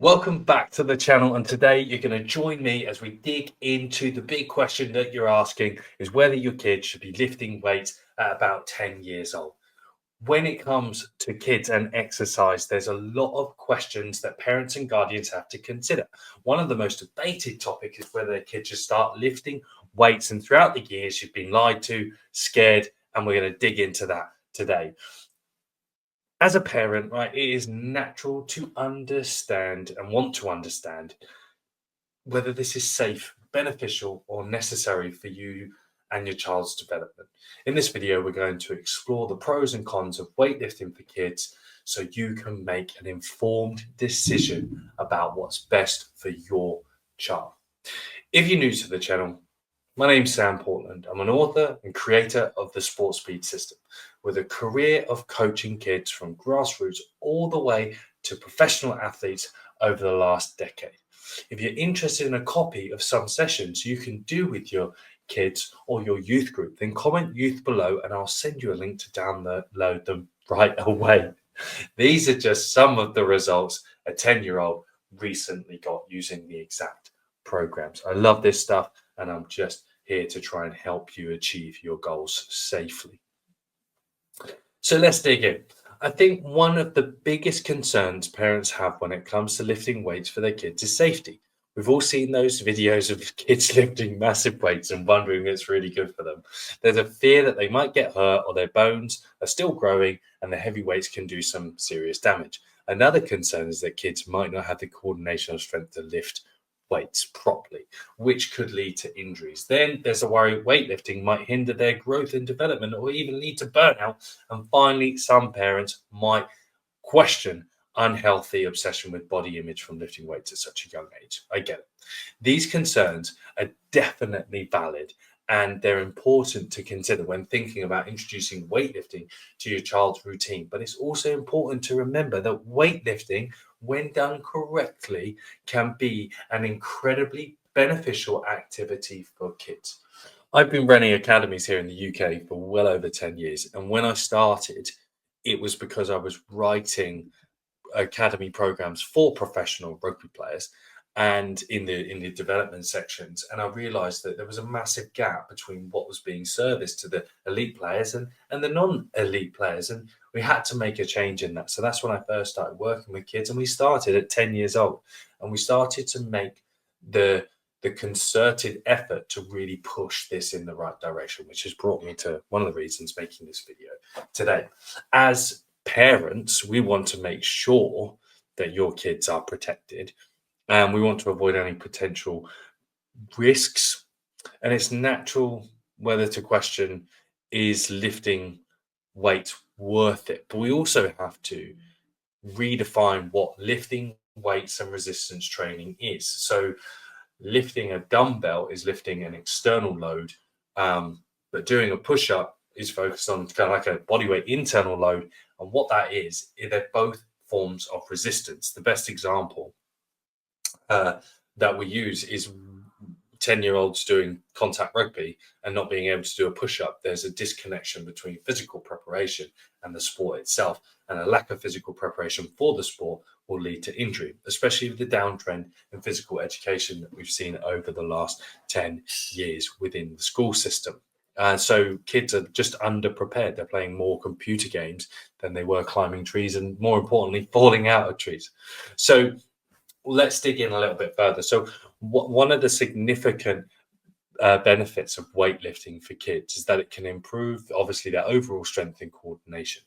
Welcome back to the channel, and today you're going to join me as we dig into the big question that you're asking is whether your kid should be lifting weights at about 10 years old. When it comes to kids and exercise, there's a lot of questions that parents and guardians have to consider. One of the most debated topics is whether their kids should start lifting weights, and throughout the years you've been lied to, scared, and we're going to dig into that today. As a parent, right, it is natural to understand and want to understand whether this is safe, beneficial, or necessary for you and your child's development. In this video, we're going to explore the pros and cons of weightlifting for kids so you can make an informed decision about what's best for your child. If you're new to the channel, my name's Sam Portland. I'm an author and creator of the Sports Speed System, with a career of coaching kids from grassroots all the way to professional athletes over the last decade. If you're interested in a copy of some sessions you can do with your kids or your youth group, then comment youth below and I'll send you a link to download them right away. These are just some of the results a 10-year-old recently got using the exact programs. I love this stuff, and I'm just here to try and help you achieve your goals safely. So let's dig in. I think one of the biggest concerns parents have when it comes to lifting weights for their kids is safety. We've all seen those videos of kids lifting massive weights and wondering if it's really good for them. There's a fear that they might get hurt or their bones are still growing and the heavy weights can do some serious damage. Another concern is that kids might not have the coordination or strength to lift weights properly, which could lead to injuries. Then there's a worry weightlifting might hinder their growth and development or even lead to burnout. And finally, some parents might question unhealthy obsession with body image from lifting weights at such a young age. I get it. These concerns are definitely valid, and they're important to consider when thinking about introducing weightlifting to your child's routine. But it's also important to remember that weightlifting, when done correctly, can be an incredibly beneficial activity for kids. I've been running academies here in the UK for well over 10 years. And when I started, it was because I was writing academy programs for professional rugby players and in the development sections, and I realized that there was a massive gap between what was being serviced to the elite players and the non-elite players, and we had to make a change in that. So that's when I first started working with kids, and we started at 10 years old, and we started to make the concerted effort to really push this in the right direction, which has brought me to one of the reasons making this video today. As parents, we want to make sure that your kids are protected, and we want to avoid any potential risks. And it's natural whether to question, is lifting weight worth it? But we also have to redefine what lifting weights and resistance training is. So lifting a dumbbell is lifting an external load, but doing a push-up is focused on kind of like a bodyweight internal load. And what that is, they're both forms of resistance. The best example that we use is 10-year-olds doing contact rugby and not being able to do a push-up. There's a disconnection between physical preparation and the sport itself, and a lack of physical preparation for the sport will lead to injury, especially with the downtrend in physical education that we've seen over the last 10 years within the school system. So kids are just underprepared. They're playing more computer games than they were climbing trees, and more importantly, falling out of trees. So let's dig in a little bit further. So one of the significant benefits of weightlifting for kids is that it can improve, obviously, their overall strength and coordination.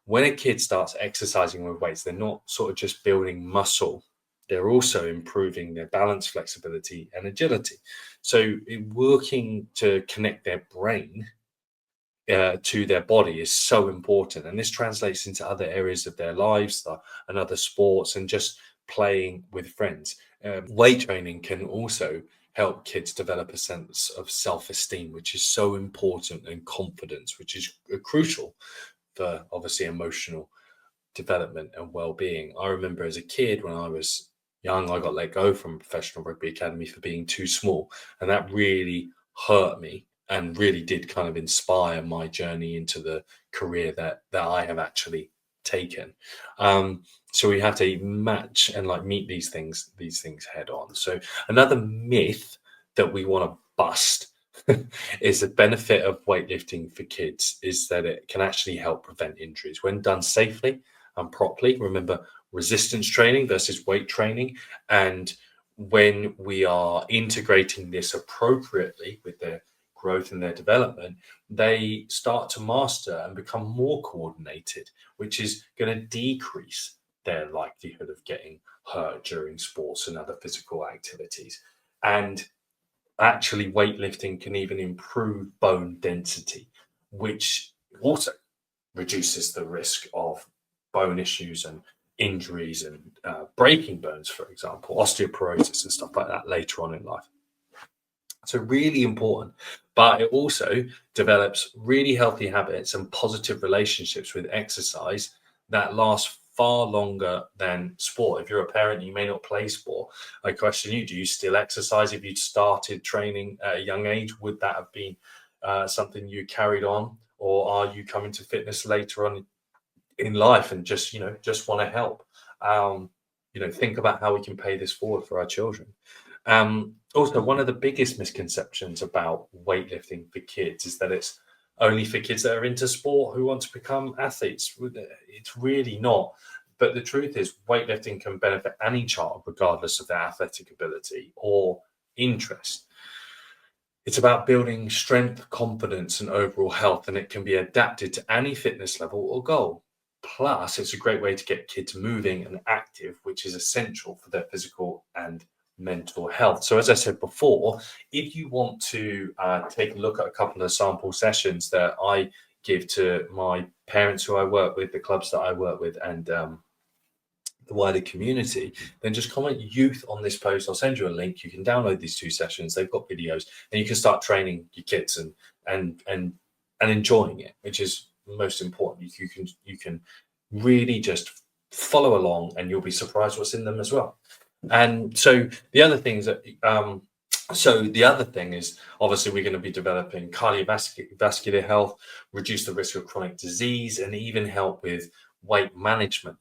When a kid starts exercising with weights, they're not sort of just building muscle. They're also improving their balance, flexibility, and agility. So working to connect their brain to their body is so important. And this translates into other areas of their lives and other sports and just playing with friends. Weight training can also help kids develop a sense of self-esteem, which is so important, and confidence, which is crucial for obviously emotional development and well-being. I remember as a kid when I was young, I got let go from a professional rugby academy for being too small, and that really hurt me and really did kind of inspire my journey into the career that I have actually taken. Um, so we have to match and like meet these things head on. So another myth that we want to bust is the benefit of weightlifting for kids is that it can actually help prevent injuries when done safely and properly. Remember, resistance training versus weight training. And when we are integrating this appropriately with their growth and their development, they start to master and become more coordinated, which is going to decrease their likelihood of getting hurt during sports and other physical activities. And actually, weightlifting can even improve bone density, which also reduces the risk of bone issues and injuries and breaking bones, for example, osteoporosis and stuff like that later on in life. So, really important. But it also develops really healthy habits and positive relationships with exercise that last far longer than sport. If you're a parent, you may not play sport. I question you, do you still exercise? If you'd started training at a young age, would that have been something you carried on? Or are you coming to fitness later on in life and just, just want to help? Think about how we can pay this forward for our children. Also, one of the biggest misconceptions about weightlifting for kids is that it's only for kids that are into sport who want to become athletes. It's really not. But the truth is, weightlifting can benefit any child, regardless of their athletic ability or interest. It's about building strength, confidence, and overall health, and it can be adapted to any fitness level or goal. Plus, it's a great way to get kids moving and active, which is essential for their physical and mental health. So, as I said before, if you want to take a look at a couple of sample sessions that I give to my parents who I work with, the clubs that I work with, and the wider community, then just comment youth on this post. I'll send you a link. You can download these two sessions. They've got videos, and you can start training your kids and enjoying it, which is most important. You can really just follow along, and you'll be surprised what's in them as well. And so the other things that the other thing is obviously we're going to be developing cardiovascular health, reduce the risk of chronic disease, and even help with weight management.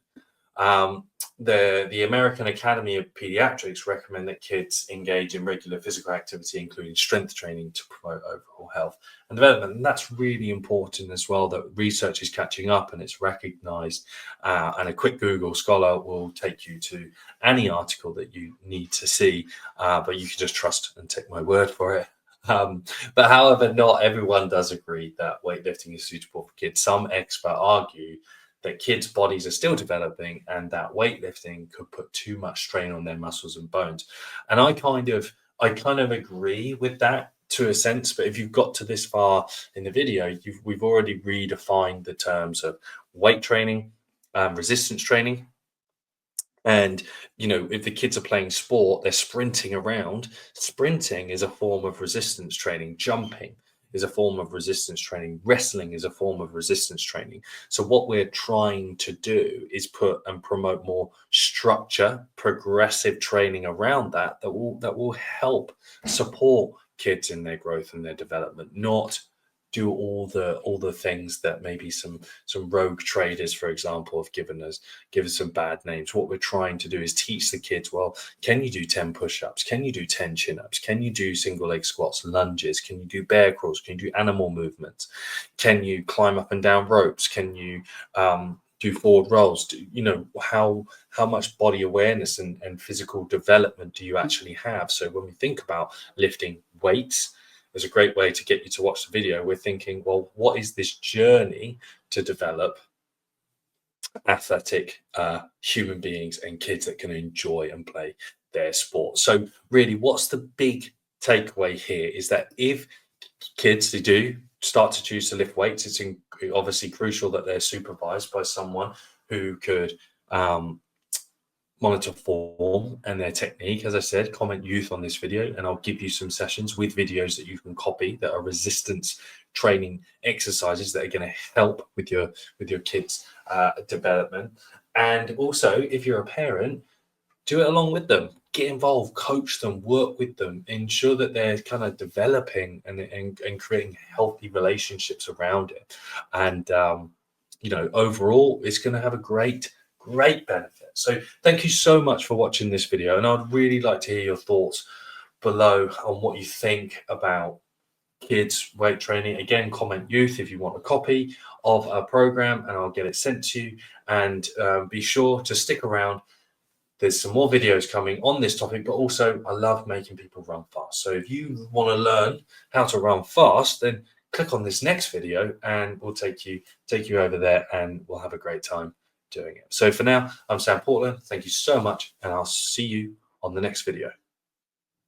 Um, the American Academy of Pediatrics recommend that kids engage in regular physical activity, including strength training, to promote overall health and development. And that's really important as well, that research is catching up and it's recognized. And a quick Google scholar will take you to any article that you need to see, but you can just trust and take my word for it. But however, not everyone does agree that weightlifting is suitable for kids. Some experts argue that kids' bodies are still developing and that weightlifting could put too much strain on their muscles and bones. And I kind of agree with that to a sense, but if you've got to this far in the video, we've already redefined the terms of weight training, resistance training. And, if the kids are playing sport, they're sprinting around. Sprinting is a form of resistance training. Jumping is a form of resistance training. Wrestling is a form of resistance training. So what we're trying to do is put and promote more structure, progressive training around that will help support kids in their growth and their development, not do all the things that maybe some rogue traders, for example, have given some bad names. What we're trying to do is teach the kids, well, can you do 10 push-ups? Can you do 10 chin-ups? Can you do single leg squats, lunges? Can you do bear crawls? Can you do animal movements? Can you climb up and down ropes? Can you do forward rolls? How much body awareness and physical development do you actually have? So when we think about lifting weights, there's a great way to get you to watch the video. We're thinking, well, what is this journey to develop athletic human beings and kids that can enjoy and play their sport? So really, what's the big takeaway here is that if kids, they do start to choose to lift weights, it's obviously crucial that they're supervised by someone who could monitor form and their technique. As I said, comment youth on this video, and I'll give you some sessions with videos that you can copy that are resistance training exercises that are going to help with your kids' development. And also, if you're a parent, do it along with them. Get involved, coach them, work with them, ensure that they're kind of developing and creating healthy relationships around it. And overall, it's going to have a great benefit. So thank you so much for watching this video, and I'd really like to hear your thoughts below on what you think about kids weight training. Again, comment youth if you want a copy of a program, and I'll get it sent to you. And be sure to stick around. There's some more videos coming on this topic, but also I love making people run fast. So if you want to learn how to run fast, then click on this next video and we'll take you over there, and we'll have a great time doing it. So for now, I'm Sam Portland. Thank you so much, and I'll see you on the next video.